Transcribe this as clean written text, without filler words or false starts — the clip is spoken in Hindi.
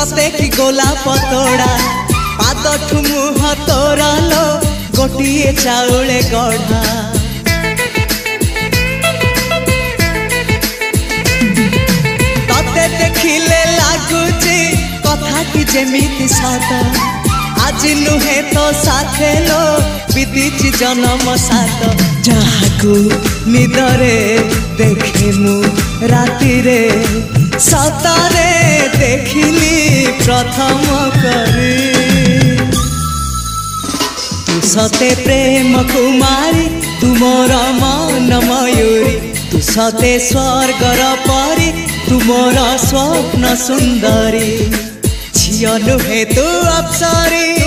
सते कि गोलाप तोड़ा पाद ठुमुह तोरा लो गोटिए चाउले गढ़ा तते देखिले लागुची कथा कि जेमिति सत आज नुहे तो साथे लो बीतीची जन्म सात जहाकू निदरे देखे मु राति रे सतारे देखिली प्रथम करी तू सते प्रेम कुमारी तू मोर मन मयूरी तू सते स्वर्गर परी तू मोर स्वप्न सुंदरी झियो नुहे तू अप्सरी